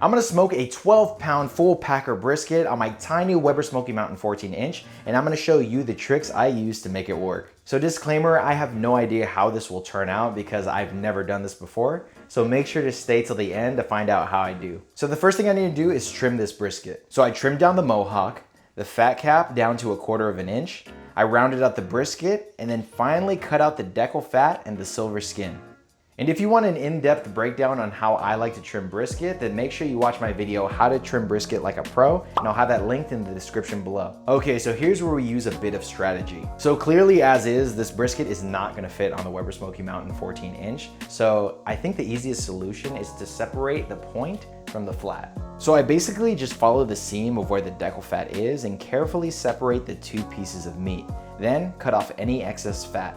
I'm gonna smoke a 12-pound full packer brisket on my tiny Weber Smokey Mountain 14-inch, and I'm gonna show you the tricks I use to make it work. So disclaimer, I have no idea how this will turn out because I've never done this before, so make sure to stay till the end to find out how I do. So the first thing I need to do is trim this brisket. So I trimmed down the mohawk, the fat cap down to 1/4 inch, I rounded out the brisket, and then finally cut out the decal fat and the silver skin. And if you want an in-depth breakdown on how I like to trim brisket, then make sure you watch my video, How to Trim Brisket Like a Pro, and I'll have that linked in the description below. Okay, so here's where we use a bit of strategy. So clearly as is, this brisket is not gonna fit on the Weber Smokey Mountain 14-inch. So I think the easiest solution is to separate the point from the flat. So I basically just follow the seam of where the decal fat is and carefully separate the two pieces of meat. Then cut off any excess fat.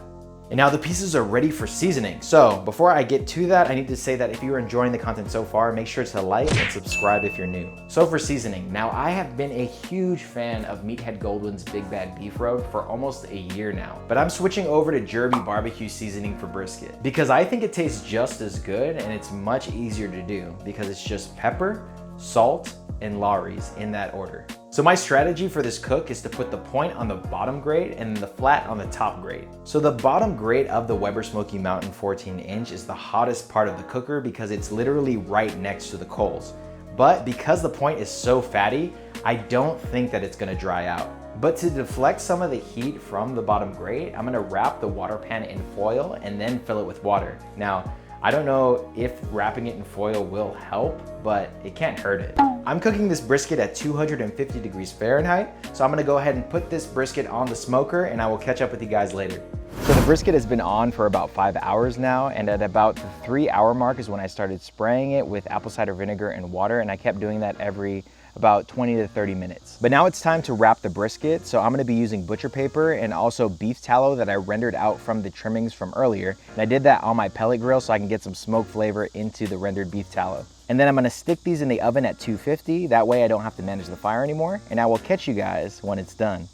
And now the pieces are ready for seasoning. So before I get to that, I need to say that if you're enjoying the content so far, make sure to like and subscribe if you're new. So for seasoning, now I have been a huge fan of Meathead Goldwyn's Big Bad Beef Road for almost a year now. But I'm switching over to Jirby BBQ seasoning for brisket because I think it tastes just as good and it's much easier to do because it's just pepper, salt, and Lawry's in that order. So my strategy for this cook is to put the point on the bottom grate and the flat on the top grate. So the bottom grate of the Weber Smokey Mountain 14-inch is the hottest part of the cooker because it's literally right next to the coals. But because the point is so fatty, I don't think that it's gonna dry out. But to deflect some of the heat from the bottom grate, I'm gonna wrap the water pan in foil and then fill it with water. Now, I don't know if wrapping it in foil will help, but it can't hurt it. I'm cooking this brisket at 250 degrees Fahrenheit, so I'm gonna go ahead and put this brisket on the smoker and I will catch up with you guys later. So the brisket has been on for about 5 hours now, and at about the 3-hour mark is when I started spraying it with apple cider vinegar and water, and I kept doing that every about 20 to 30 minutes. But now it's time to wrap the brisket, so I'm gonna be using butcher paper and also beef tallow that I rendered out from the trimmings from earlier. And I did that on my pellet grill so I can get some smoke flavor into the rendered beef tallow. And then I'm gonna stick these in the oven at 250, that way I don't have to manage the fire anymore, and I will catch you guys when it's done.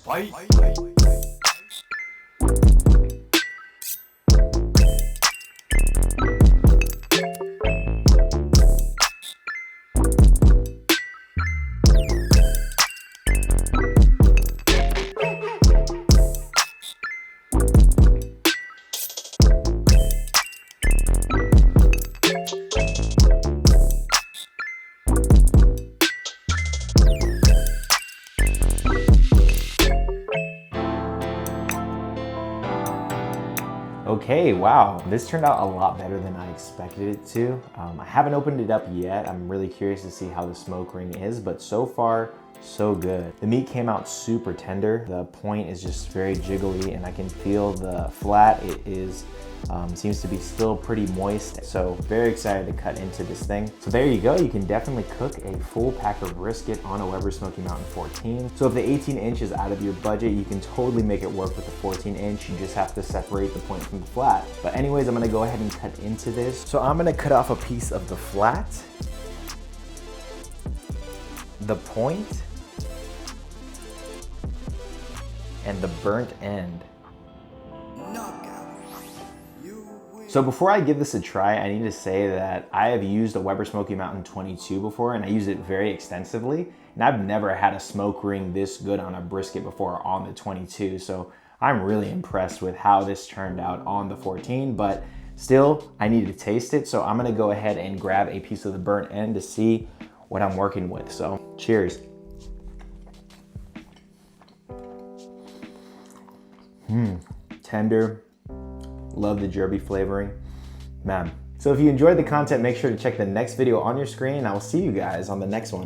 Bye. Okay, wow, this turned out a lot better than I expected it to. I haven't opened it up yet. I'm really curious to see how the smoke ring is, but so far, so good. The meat came out super tender. The point is just very jiggly and I can feel the flat. It is, seems to be still pretty moist. So very excited to cut into this thing. So there you go. You can definitely cook a full packer brisket on a Weber Smokey Mountain 14. So if the 18-inch is out of your budget, you can totally make it work with the 14-inch. You just have to separate the point from the flat. But anyways, I'm gonna go ahead and cut into this. So I'm gonna cut off a piece of the flat, the point, and the burnt end. So before I give this a try, I need to say that I have used a Weber Smokey Mountain 22 before and I use it very extensively. And I've never had a smoke ring this good on a brisket before on the 22. So I'm really impressed with how this turned out on the 14, but still I need to taste it. So I'm gonna go ahead and grab a piece of the burnt end to see what I'm working with. So cheers. Tender, love the Jirby flavoring, man. So if you enjoyed the content, make sure to check the next video on your screen and I will see you guys on the next one.